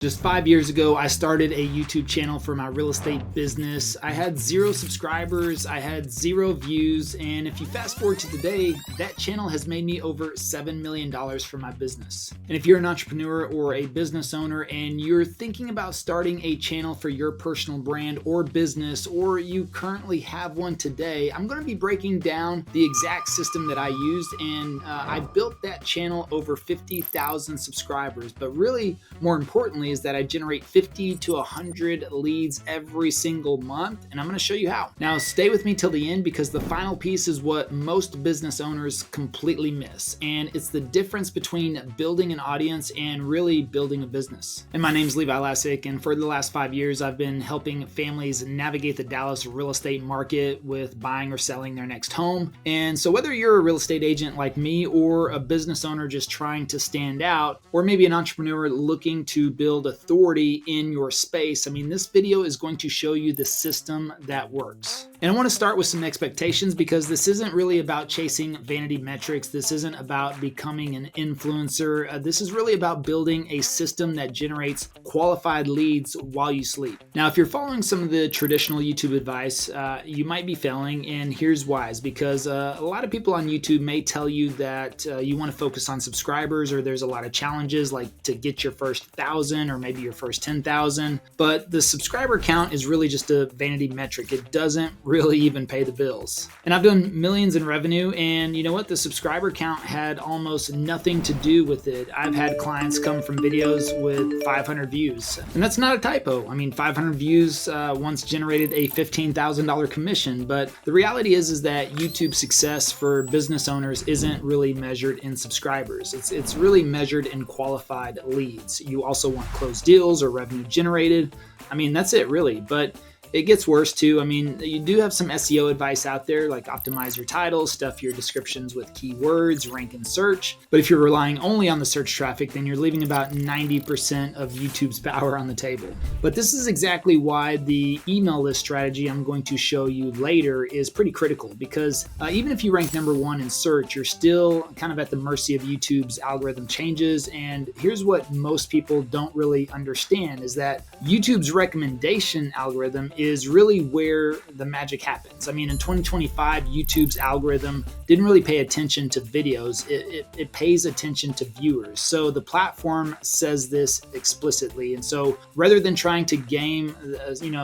Just 5 years ago, I started a YouTube channel for my real estate business. I had 0 subscribers, I had 0 views, and if you fast forward to today, that channel has made me over $7 million for my business. And if you're an entrepreneur or a business owner and you're thinking about starting a channel for your personal brand or business, or you currently have one today, I'm going to be breaking down the exact system that I used, and I built that channel over 50,000 subscribers. But really, more importantly, is that I generate 50 to 100 leads every single month, and I'm going to show you how. Now, stay with me till the end because the final piece is what most business owners completely miss, and it's the difference between building an audience and really building a business. And my name's Levi, and for the last 5 years, I've been helping families navigate the Dallas real estate market with buying or selling their next home. And so whether you're a real estate agent like me or a business owner just trying to stand out, or maybe an entrepreneur looking to build authority in your space, I mean, this video is going to show you the system that works. And I want to start with some expectations because this isn't really about chasing vanity metrics. This isn't about becoming an influencer. This is really about building a system that generates qualified leads while you sleep. Now, if you're following some of the traditional YouTube advice, you might be failing, and here's why. Is because a lot of people on YouTube may tell you that you want to focus on subscribers, or there's a lot of challenges like to get your first 1,000 or maybe your first 10,000. But the subscriber count is really just a vanity metric. It doesn't really even pay the bills. And I've done millions in revenue, and you know what? The subscriber count had almost nothing to do with it. I've had clients come from videos with 500 views, and that's not a typo. I mean, 500 views once generated a $15,000 commission, but the reality is that YouTube success for business owners isn't really measured in subscribers. It's really measured in qualified leads. You also want closed deals or revenue generated. I mean, that's it really, but it gets worse too. I mean, you do have some SEO advice out there, like optimize your titles, stuff your descriptions with keywords, rank in search. But if you're relying only on the search traffic, then you're leaving about 90% of YouTube's power on the table. But this is exactly why the email list strategy I'm going to show you later is pretty critical, because even if you rank number 1 in search, you're still kind of at the mercy of YouTube's algorithm changes. And here's what most people don't really understand is that YouTube's recommendation algorithm is really where the magic happens. I mean, in 2025, YouTube's algorithm didn't really pay attention to videos. It pays attention to viewers. So the platform says this explicitly. And so rather than trying to game,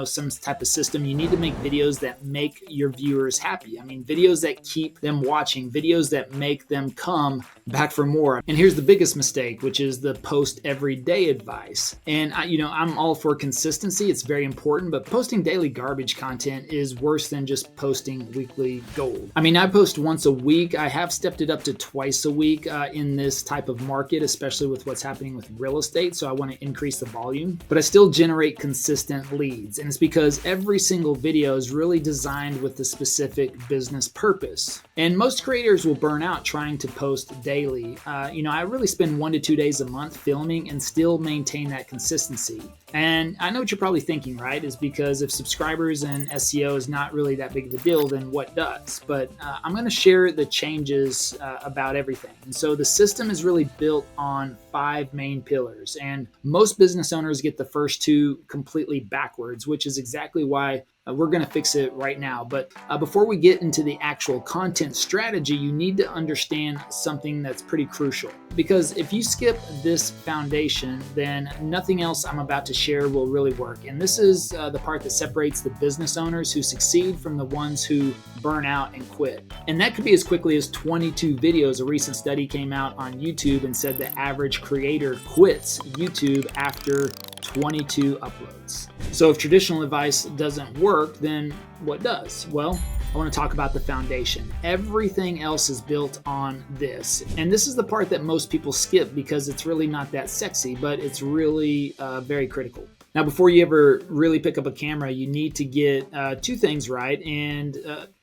some type of system, you need to make videos that make your viewers happy. I mean, videos that keep them watching, videos that make them come back for more. And here's the biggest mistake, which is the post every day advice. And I'm all for consistency. It's very important, but posting daily garbage content is worse than just posting weekly gold. I mean, I post once a week. I have stepped it up to twice a week in this type of market, especially with what's happening with real estate. So I want to increase the volume, but I still generate consistent leads. And it's because every single video is really designed with a specific business purpose. And most creators will burn out trying to post daily. I really spend 1 to 2 days a month filming and still maintain that consistency. And I know what you're probably thinking, right? Is because if subscribers and SEO is not really that big of a deal, then what does? But I'm going to share the changes about everything. And so the system is really built on 5 main pillars. And most business owners get the first 2 completely backwards, which is exactly why we're going to fix it right now. But before we get into the actual content strategy, you need to understand something that's pretty crucial. Because if you skip this foundation, then nothing else I'm about to share will really work. And this is the part that separates the business owners who succeed from the ones who burn out and quit. And that could be as quickly as 22 videos. A recent study came out on YouTube and said the average creator quits YouTube after 22 uploads. So if traditional advice doesn't work, then what does? Well, I want to talk about the foundation. Everything else is built on this. And this is the part that most people skip because it's really not that sexy, but it's really very critical. Now, before you ever really pick up a camera, you need to get 2 things right,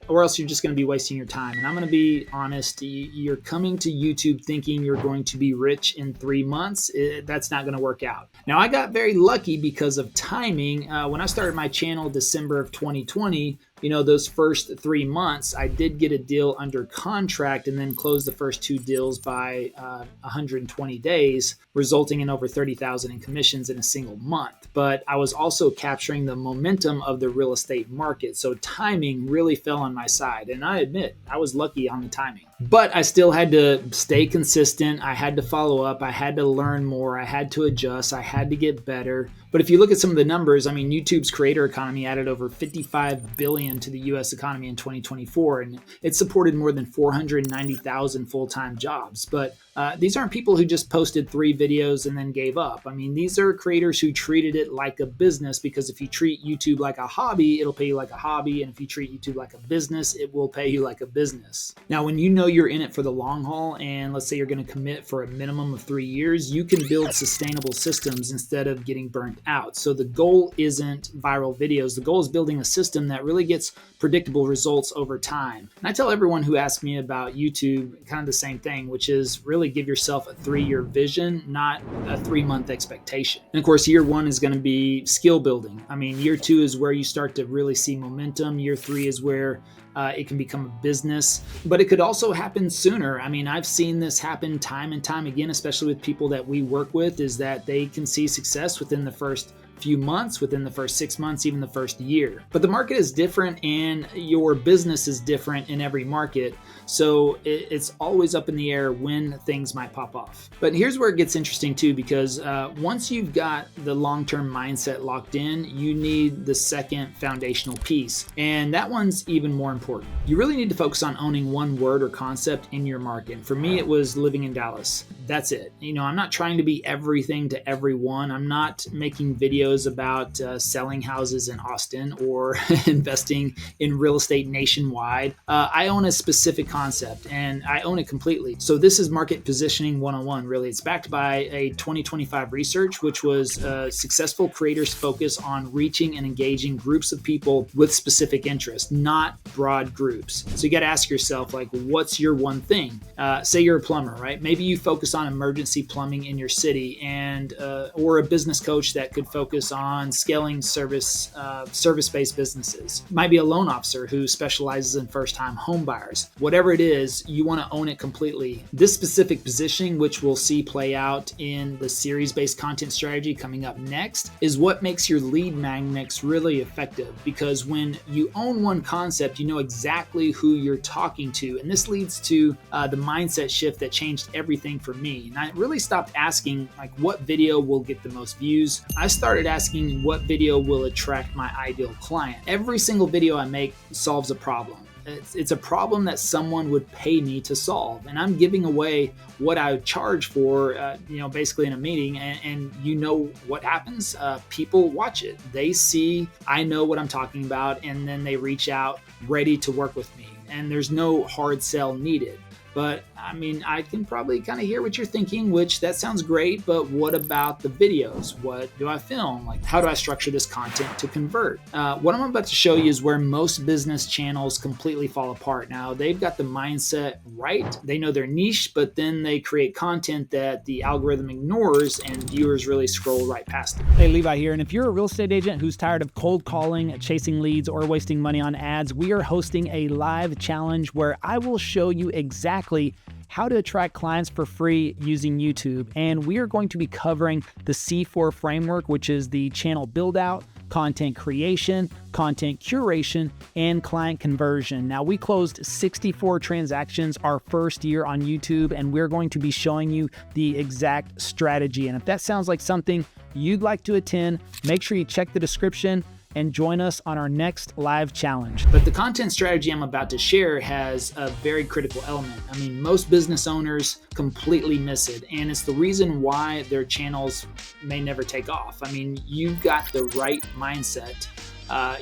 or else you're just going to be wasting your time. And I'm going to be honest, you're coming to YouTube thinking you're going to be rich in 3 months. That's not going to work out. Now, I got very lucky because of timing. When I started my channel December of 2020, those first 3 months, I did get a deal under contract and then closed the first 2 deals by 120 days, resulting in over 30,000 in commissions in a single month. But I was also capturing the momentum of the real estate market. So timing really fell on my side. And I admit, I was lucky on the timing. But I still had to stay consistent. I had to follow up. I had to learn more. I had to adjust. I had to get better. But if you look at some of the numbers, I mean, YouTube's creator economy added over 55 billion to the US economy in 2024, and it supported more than 490,000 full-time jobs. But these aren't people who just posted 3 videos and then gave up. I mean, these are creators who treated it like a business, because if you treat YouTube like a hobby, it'll pay you like a hobby. And if you treat YouTube like a business, it will pay you like a business. Now, when you know you're in it for the long haul, and let's say you're going to commit for a minimum of 3 years, you can build sustainable systems instead of getting burnt out. So the goal isn't viral videos. The goal is building a system that really gets predictable results over time. And I tell everyone who asks me about YouTube kind of the same thing, which is really give yourself a 3-year vision, not a 3-month expectation. And of course, year 1 is going to be skill building. I mean, year 2 is where you start to really see momentum. Year 3 is where it can become a business, but it could also happen sooner. I mean, I've seen this happen time and time again, especially with people that we work with, is that they can see success within the first few months, within the first 6 months, even the first year. But the market is different and your business is different in every market. So it's always up in the air when things might pop off. But here's where it gets interesting too, because once you've got the long-term mindset locked in, you need the second foundational piece. And that one's even more important. You really need to focus on owning one word or concept in your market. For me, it was living in Dallas. That's it. I'm not trying to be everything to everyone. I'm not making videos about selling houses in Austin or investing in real estate nationwide. I own a specific concept and I own it completely. So this is market positioning 101, really. It's backed by a 2025 research, which was successful creators focus on reaching and engaging groups of people with specific interests, not broad groups. So you got to ask yourself, like, what's your one thing? Say you're a plumber, right? Maybe you focus on emergency plumbing in your city, and or a business coach that could focus on scaling service-based businesses. Might be a loan officer who specializes in first-time home buyers. Whatever it is, you want to own it completely. This specific positioning, which we'll see play out in the series-based content strategy coming up next, is what makes your lead magnets really effective. Because when you own one concept, you know exactly who you're talking to. And this leads to the mindset shift that changed everything for me. And I really stopped asking, like, what video will get the most views. I started asking what video will attract my ideal client. Every single video I make solves a problem. It's a problem that someone would pay me to solve, and I'm giving away what I would charge for, basically in a meeting. And what happens? People watch it. They see I know what I'm talking about, and then they reach out ready to work with me. And there's no hard sell needed. But I mean, I can probably kind of hear what you're thinking, which that sounds great, but what about the videos? What do I film? Like, how do I structure this content to convert? What I'm about to show you is where most business channels completely fall apart. Now, they've got the mindset right. They know their niche, but then they create content that the algorithm ignores and viewers really scroll right past it. Hey, Levi here. And if you're a real estate agent who's tired of cold calling, chasing leads, or wasting money on ads, we are hosting a live challenge where I will show you exactly how to attract clients for free using YouTube. And we are going to be covering the C4 framework, which is the channel build out, content creation, content curation, and client conversion. Now, we closed 64 transactions our first year on YouTube, and we're going to be showing you the exact strategy. And if that sounds like something you'd like to attend, make sure you check the description and join us on our next live challenge. But the content strategy I'm about to share has a very critical element. I mean, most business owners completely miss it, and it's the reason why their channels may never take off. I mean, you've got the right mindset.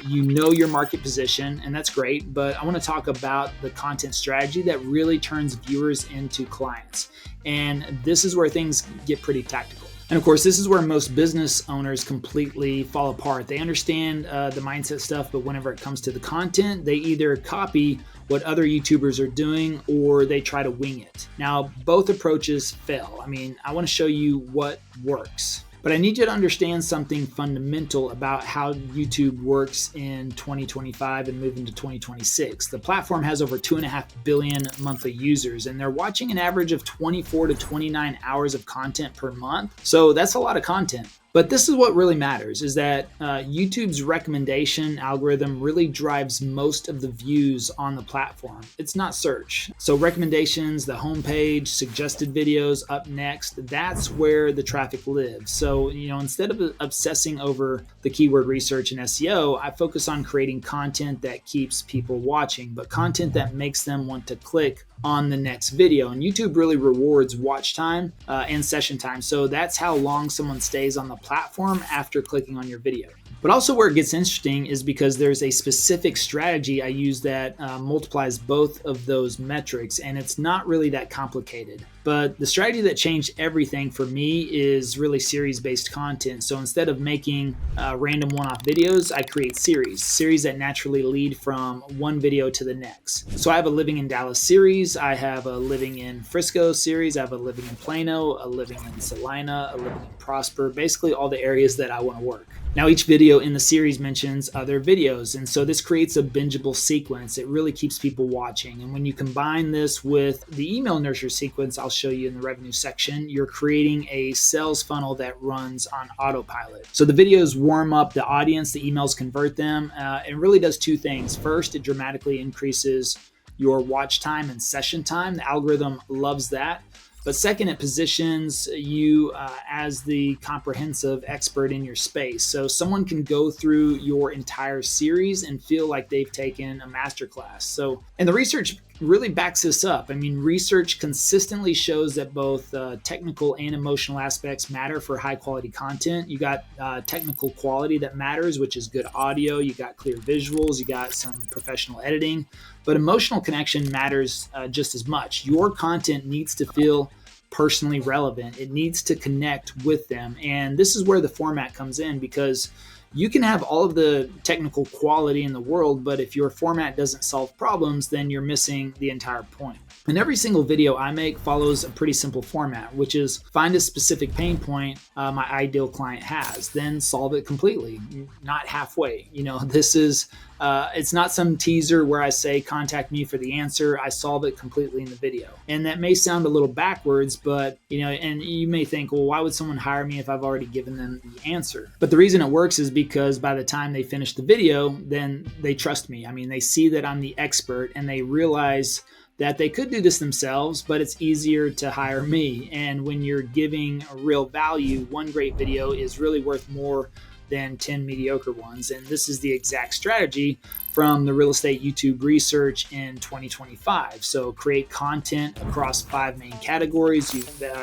You know your market position, and that's great, but I want to talk about the content strategy that really turns viewers into clients. And this is where things get pretty tactical. And of course, this is where most business owners completely fall apart. They understand the mindset stuff, but whenever it comes to the content, they either copy what other YouTubers are doing or they try to wing it. Now, both approaches fail. I mean, I want to show you what works. But I need you to understand something fundamental about how YouTube works in 2025 and moving to 2026. The platform has over 2.5 billion monthly users, and they're watching an average of 24 to 29 hours of content per month. So that's a lot of content. But this is what really matters, is that YouTube's recommendation algorithm really drives most of the views on the platform. It's not search. So recommendations, the homepage, suggested videos, up next, that's where the traffic lives. So, instead of obsessing over the keyword research and SEO, I focus on creating content that keeps people watching, but content that makes them want to click on the next video. And YouTube really rewards watch time and session time. So that's how long someone stays on the platform after clicking on your video. But also where it gets interesting is because there's a specific strategy I use that multiplies both of those metrics, and it's not really that complicated. But the strategy that changed everything for me is really series-based content. So instead of making random one-off videos, I create series that naturally lead from one video to the next. So I have a Living in Dallas series, I have a Living in Frisco series, I have a Living in Plano, a Living in Salina, a Living in Prosper, basically all the areas that I want to work. Now each video in the series mentions other videos, and so this creates a bingeable sequence. It really keeps people watching. And when you combine this with the email nurture sequence I'll show you in the revenue section, you're creating a sales funnel that runs on autopilot. So the videos warm up the audience, the emails convert them. It really does two things. First, it dramatically increases your watch time and session time. The algorithm loves that. But second, it positions you as the comprehensive expert in your space. So someone can go through your entire series and feel like they've taken a masterclass. And the research really backs this up. I mean, research consistently shows that both technical and emotional aspects matter for high quality content. You got technical quality that matters, which is good audio. You got clear visuals. You got some professional editing. But emotional connection matters just as much. Your content needs to feel personally relevant. It needs to connect with them. And this is where the format comes in, because you can have all of the technical quality in the world, but if your format doesn't solve problems, then you're missing the entire point. And every single video I make follows a pretty simple format, which is find a specific pain point my ideal client has, then solve it completely, not halfway. This is, it's not some teaser where I say, contact me for the answer. I solve it completely in the video. And that may sound a little backwards, but, and you may think, well, why would someone hire me if I've already given them the answer? But the reason it works is because by the time they finish the video, then they trust me. I mean, they see that I'm the expert and they realize that they could do this themselves, but it's easier to hire me. And when you're giving a real value, one great video is really worth more than 10 mediocre ones. And this is the exact strategy from the real estate YouTube research in 2025. So create content across 5 main categories.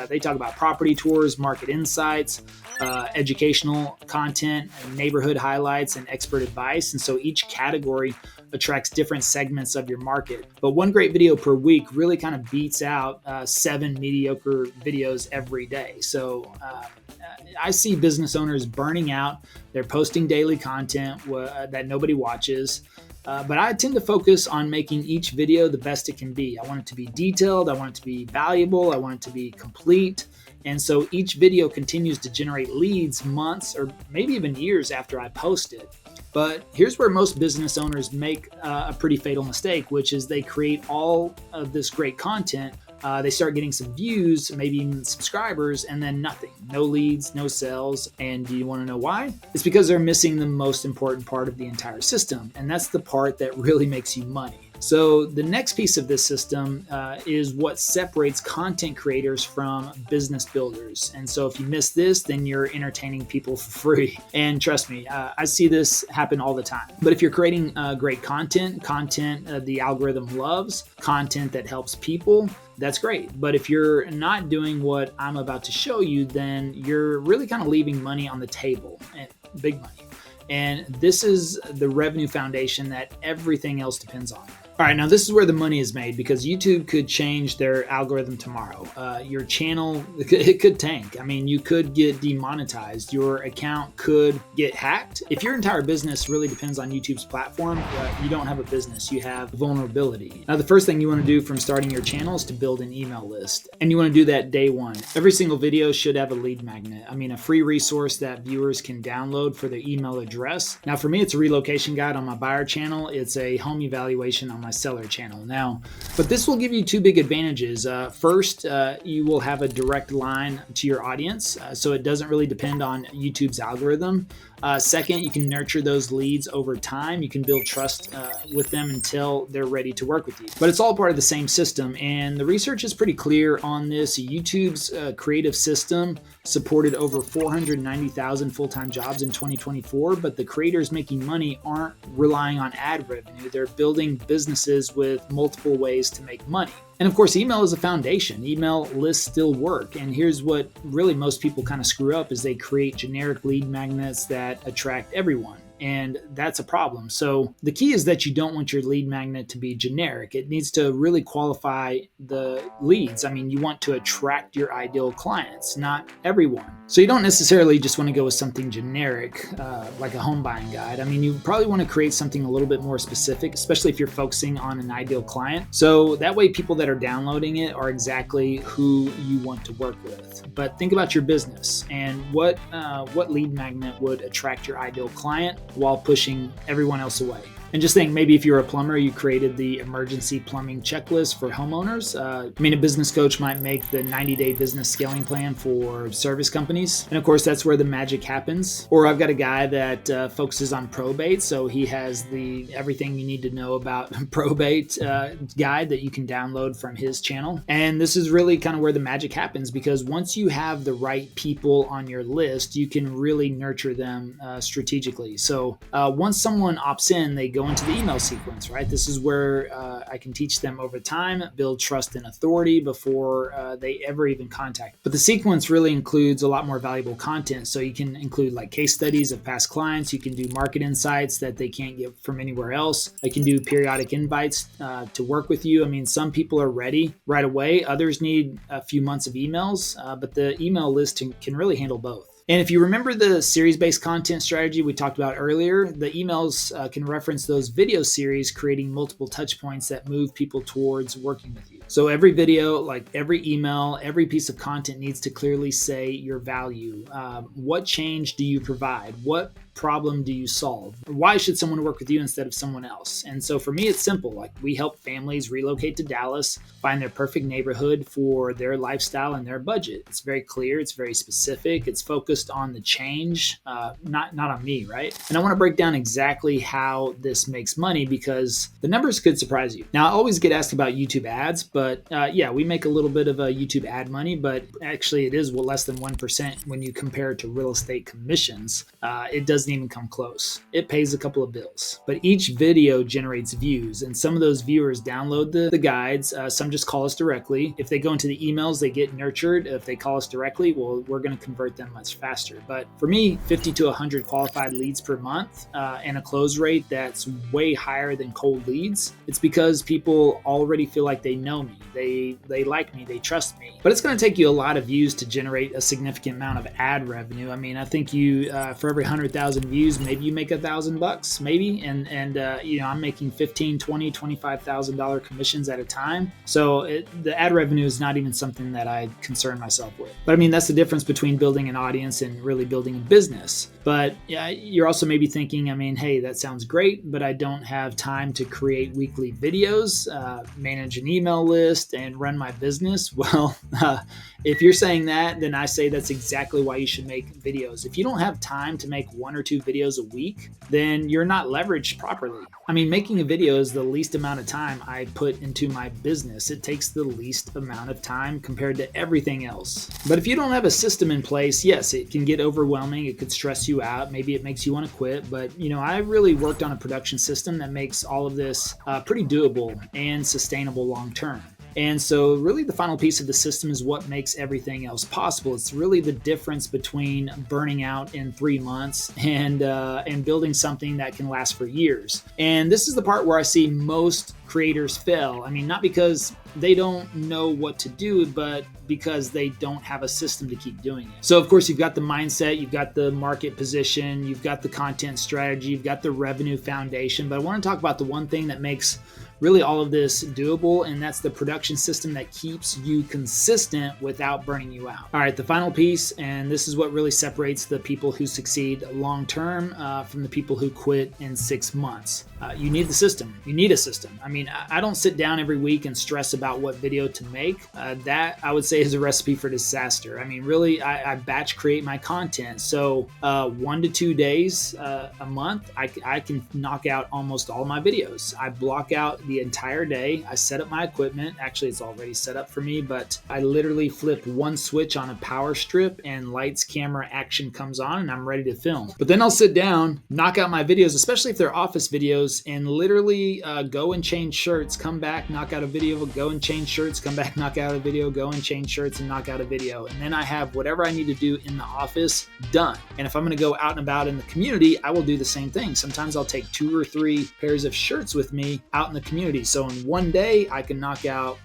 They talk about property tours, market insights, educational content, neighborhood highlights, and expert advice. And so each category attracts different segments of your market. But one great video per week really kind of beats out 7 mediocre videos every day. So I see business owners burning out. They're posting daily content that nobody watches. But I tend to focus on making each video the best it can be. I want it to be detailed. I want it to be valuable. I want it to be complete. And so each video continues to generate leads months or maybe even years after I post it. But here's where most business owners make a pretty fatal mistake, which is they create all of this great content. They start getting some views, maybe even subscribers, and then nothing. No leads, no sales. And do you want to know why? It's because they're missing the most important part of the entire system. And that's the part that really makes you money. So the next piece of this system is what separates content creators from business builders. And so if you miss this, then you're entertaining people for free. And trust me, I see this happen all the time. But if you're creating great content the algorithm loves, content that helps people, that's great. But if you're not doing what I'm about to show you, then you're really kind of leaving money on the table, and big money. And this is the revenue foundation that everything else depends on. All right, now this is where the money is made because YouTube could change their algorithm tomorrow. Your channel, it could tank. I mean, you could get demonetized. Your account could get hacked. If your entire business really depends on YouTube's platform, you don't have a business, you have vulnerability. Now, the first thing you want to do from starting your channel is to build an email list. And you want to do that day one. Every single video should have a lead magnet. I mean, a free resource that viewers can download for their email address. Now, for me, it's a relocation guide on my buyer channel. It's a home evaluation on my seller channel now, but this will give you two big advantages. First, you will have a direct line to your audience, so it doesn't really depend on YouTube's algorithm. Second, you can nurture those leads over time. You can build trust with them until they're ready to work with you. But it's all part of the same system, and the research is pretty clear on this. YouTube's creative system supported over 490,000 full-time jobs in 2024, but the creators making money aren't relying on ad revenue. They're building businesses with multiple ways to make money. And of course, email is a foundation. Email lists still work. And here's what really most people kind of screw up is they create generic lead magnets that attract everyone. And that's a problem. So the key is that you don't want your lead magnet to be generic. It needs to really qualify the leads. I mean, you want to attract your ideal clients, not everyone. So you don't necessarily just want to go with something generic, like a home buying guide. I mean, you probably want to create something a little bit more specific, especially if you're focusing on an ideal client. So that way people that are downloading it are exactly who you want to work with. But think about your business and what lead magnet would attract your ideal client while pushing everyone else away. And just think, maybe if you're a plumber, you created the emergency plumbing checklist for homeowners. I mean, a business coach might make the 90-day business scaling plan for service companies. And of course, that's where the magic happens. Or I've got a guy that focuses on probate. So he has the everything you need to know about probate guide that you can download from his channel. And this is really kind of where the magic happens, because once you have the right people on your list, you can really nurture them strategically. So once someone opts in, they go into the email sequence, right? This is where I can teach them over time, build trust and authority before they ever even contact. But the sequence really includes a lot more valuable content. So you can include like case studies of past clients. You can do market insights that they can't get from anywhere else. I can do periodic invites to work with you. I mean, some people are ready right away. Others need a few months of emails, but the email list can really handle both. And if you remember the series-based content strategy we talked about earlier, the emails can reference those video series, creating multiple touch points that move people towards working with you. So every video, like every email, every piece of content needs to clearly say your value. What change do you provide? What problem do you solve? Why should someone work with you instead of someone else? And so for me, it's simple. Like, we help families relocate to Dallas, find their perfect neighborhood for their lifestyle and their budget. It's very clear. It's very specific. It's focused on the change, not on me, right? And I want to break down exactly how this makes money, because the numbers could surprise you. Now, I always get asked about YouTube ads, but yeah, we make a little bit of YouTube ad money, but actually it is less than 1% when you compare it to real estate commissions. It doesn't even come close. It pays a couple of bills, but each video generates views, and some of those viewers download the guides. Some just call us directly. If they go into the emails, they get nurtured. If they call us directly, well, we're going to convert them much faster. But for me, 50 to 100 qualified leads per month and a close rate that's way higher than cold leads. It's because people already feel like they know me. They like me. They trust me. But it's going to take you a lot of views to generate a significant amount of ad revenue. I mean, I think you for every 100,000 views, maybe you make $1,000, maybe, and you know, I'm making $15,000, $20,000, $25,000 commissions at a time. So the ad revenue is not even something that I concern myself with. But I mean, that's the difference between building an audience and really building a business. But yeah, you're also maybe thinking, I mean, hey, that sounds great, but I don't have time to create weekly videos, manage an email list, and run my business. Well, if you're saying that, then I say that's exactly why you should make videos. If you don't have time to make 1 or 2 videos a week, then you're not leveraged properly. I mean, making a video is the least amount of time I put into my business. It takes the least amount of time compared to everything else. But if you don't have a system in place, yes, it can get overwhelming. It could stress you out. Maybe it makes you want to quit. But, you know, I really worked on a production system that makes all of this pretty doable and sustainable long term. And so really the final piece of the system is what makes everything else possible. It's really the difference between burning out in 3 months and building something that can last for years. And this is the part where I see most creators fail. I mean, not because they don't know what to do, but because they don't have a system to keep doing it. So of course, you've got the mindset, you've got the market position, you've got the content strategy, you've got the revenue foundation. But I want to talk about the one thing that makes really all of this doable, and that's the production system that keeps you consistent without burning you out. All right, the final piece, and this is what really separates the people who succeed long term from the people who quit in 6 months. You need the system. You need a system. I mean, I don't sit down every week and stress about what video to make. That I would say is a recipe for disaster. I mean, really, I batch create my content. So 1 to 2 days a month, I can knock out almost all my videos. I block out the entire day. I set up my equipment. Actually, it's already set up for me, but I literally flip one switch on a power strip and lights, camera, action comes on, and I'm ready to film. But then I'll sit down, knock out my videos, especially if they're office videos, and literally go and change shirts, come back, knock out a video, go and change shirts, come back, knock out a video, go and change shirts and knock out a video. And then I have whatever I need to do in the office done. And if I'm going to go out and about in the community, I will do the same thing. Sometimes I'll take 2 or 3 pairs of shirts with me out in the community. So in one day, I can knock out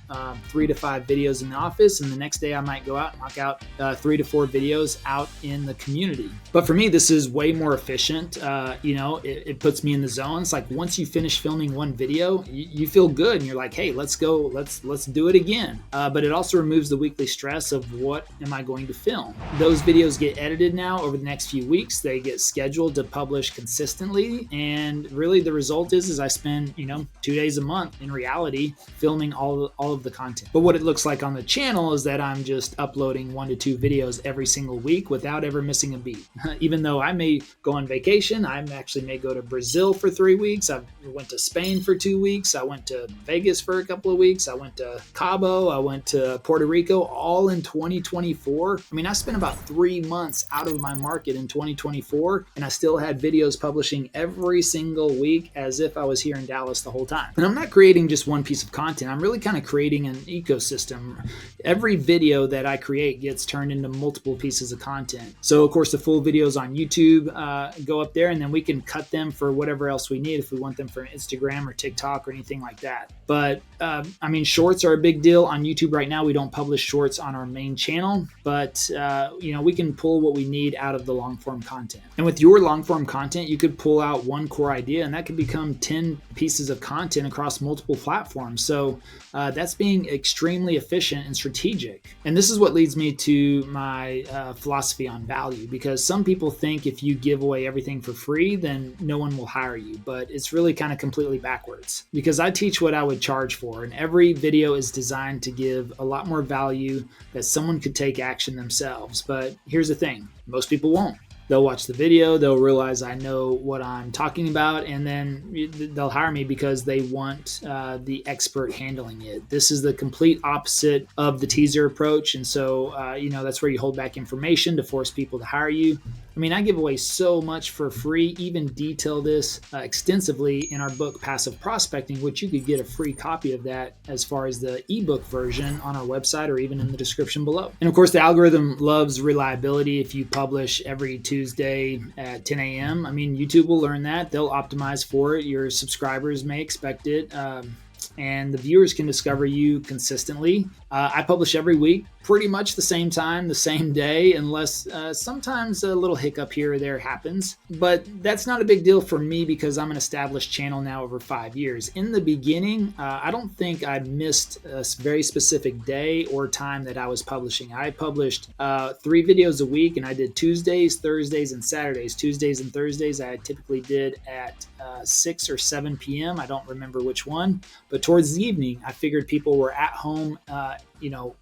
3 to 5 videos in the office, and the next day I might go out and knock out 3 to 4 videos out in the community. But for me, this is way more efficient. It puts me in the zone. It's like once you finish filming one video, you feel good, and you're like, hey, let's go, let's do it again. But it also removes the weekly stress of what am I going to film. Those videos get edited now over the next few weeks. They get scheduled to publish consistently, and really the result is I spend 2 days a month in reality filming all of the content. But what it looks like on the channel is that I'm just uploading 1 to 2 videos every single week without ever missing a beat. Even though I may go on vacation, I actually may go to Brazil for 3 weeks. I went to Spain for 2 weeks. I went to Vegas for a couple of weeks. I went to Cabo. I went to Puerto Rico, all in 2024. I mean, I spent about 3 months out of my market in 2024, and I still had videos publishing every single week as if I was here in Dallas the whole time. And I'm not creating just one piece of content. I'm really kind of creating an ecosystem. Every video that I create gets turned into multiple pieces of content. So of course, the full videos on YouTube go up there, and then we can cut them for whatever else we need if we want them for Instagram or TikTok or anything like that. But shorts are a big deal on YouTube right now. We don't publish shorts on our main channel, but we can pull what we need out of the long form content. And with your long form content, you could pull out one core idea, and that could become 10 pieces of content across multiple platforms. So that's being extremely efficient and strategic. And this is what leads me to my philosophy on value, because some people think if you give away everything for free, then no one will hire you. But it's really kind of completely backwards, because I teach what I would charge for, and every video is designed to give a lot more value that someone could take action themselves. But here's the thing, most people won't. They'll watch the video, they'll realize I know what I'm talking about, and then they'll hire me because they want the expert handling it. This is the complete opposite of the teaser approach. And so, that's where you hold back information to force people to hire you. I mean, I give away so much for free, even detail this extensively in our book, Passive Prospecting, which you could get a free copy of that as far as the ebook version on our website or even in the description below. And of course, the algorithm loves reliability. If you publish every Tuesday at 10 a.m., I mean, YouTube will learn that. They'll optimize for it. Your subscribers may expect it. And the viewers can discover you consistently. I publish every week, pretty much the same time, the same day, unless sometimes a little hiccup here or there happens. But that's not a big deal for me because I'm an established channel now over 5 years. In the beginning, I don't think I missed a very specific day or time that I was publishing. I published 3 videos a week, and I did Tuesdays, Thursdays, and Saturdays. Tuesdays and Thursdays I typically did at 6 or 7 p.m. I don't remember which one, but towards the evening, I figured people were at home,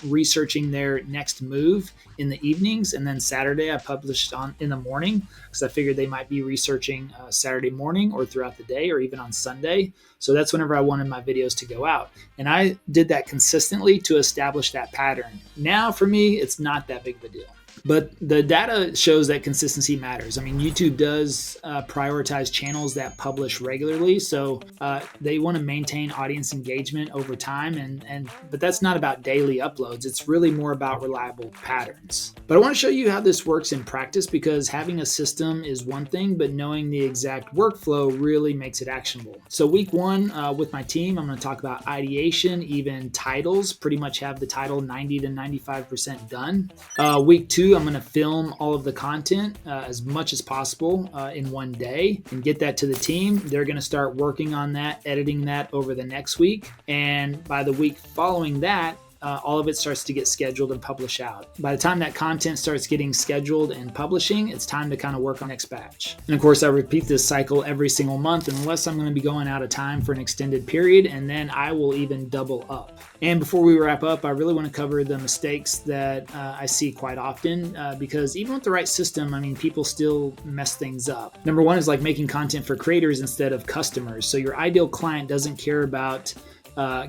researching their next move in the evenings. And then Saturday I published in the morning because I figured they might be researching Saturday morning or throughout the day or even on Sunday. So that's whenever I wanted my videos to go out. And I did that consistently to establish that pattern. Now for me, it's not that big of a deal. But the data shows that consistency matters. I mean, YouTube does prioritize channels that publish regularly, so they want to maintain audience engagement over time. But that's not about daily uploads. It's really more about reliable patterns. But I want to show you how this works in practice, because having a system is one thing, but knowing the exact workflow really makes it actionable. So week one with my team, I'm going to talk about ideation, even titles. Pretty much have the title 90 to 95% done. Week two, I'm going to film all of the content as much as possible in one day and get that to the team. They're going to start working on that, editing that over the next week. And by the week following that, all of it starts to get scheduled and publish out. By the time that content starts getting scheduled and publishing, it's time to kind of work on next batch. And of course, I repeat this cycle every single month unless I'm going to be going out of time for an extended period, and then I will even double up. And before we wrap up, I really want to cover the mistakes that I see quite often because even with the right system, I mean, people still mess things up. Number one is like making content for creators instead of customers. So your ideal client doesn't care about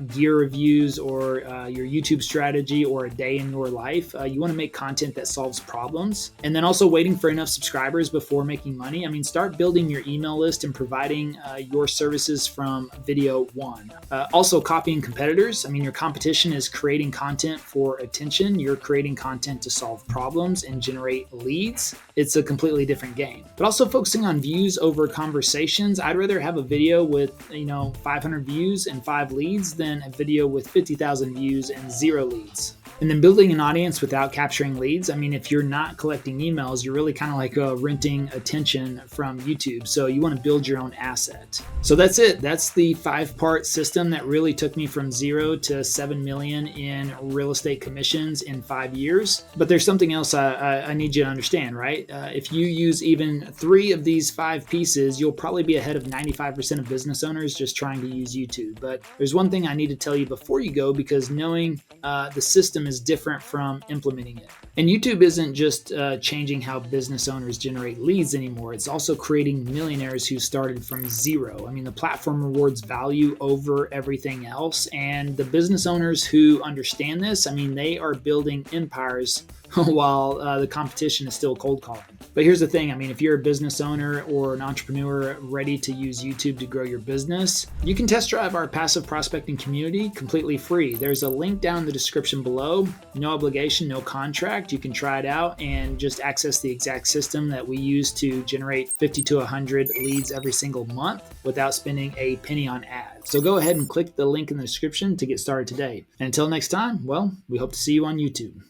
gear reviews or your YouTube strategy or a day in your life. You want to make content that solves problems. And then also waiting for enough subscribers before making money. I mean, start building your email list and providing your services from video one. Also copying competitors. I mean, your competition is creating content for attention. You're creating content to solve problems and generate leads. It's a completely different game. But also focusing on views over conversations. I'd rather have a video with 500 views and 5 leads than a video with 50,000 views and 0 leads. And then building an audience without capturing leads. I mean, if you're not collecting emails, you're really kind of like renting attention from YouTube. So you want to build your own asset. So that's it. That's the 5-part system that really took me from 0 to 7 million in real estate commissions in 5 years. But there's something else I need you to understand, right? If you use even 3 of these 5 pieces, you'll probably be ahead of 95% of business owners just trying to use YouTube. But there's one thing I need to tell you before you go, because knowing the system is different from implementing it. And YouTube isn't just changing how business owners generate leads anymore. It's also creating millionaires who started from 0. I mean, the platform rewards value over everything else. And the business owners who understand this, I mean, they are building empires while the competition is still cold calling. But here's the thing. I mean, if you're a business owner or an entrepreneur ready to use YouTube to grow your business, you can test drive our passive prospecting community completely free. There's a link down in the description below. No obligation, no contract. You can try it out and just access the exact system that we use to generate 50 to 100 leads every single month without spending a penny on ads. So go ahead and click the link in the description to get started today. And until next time, well, we hope to see you on YouTube.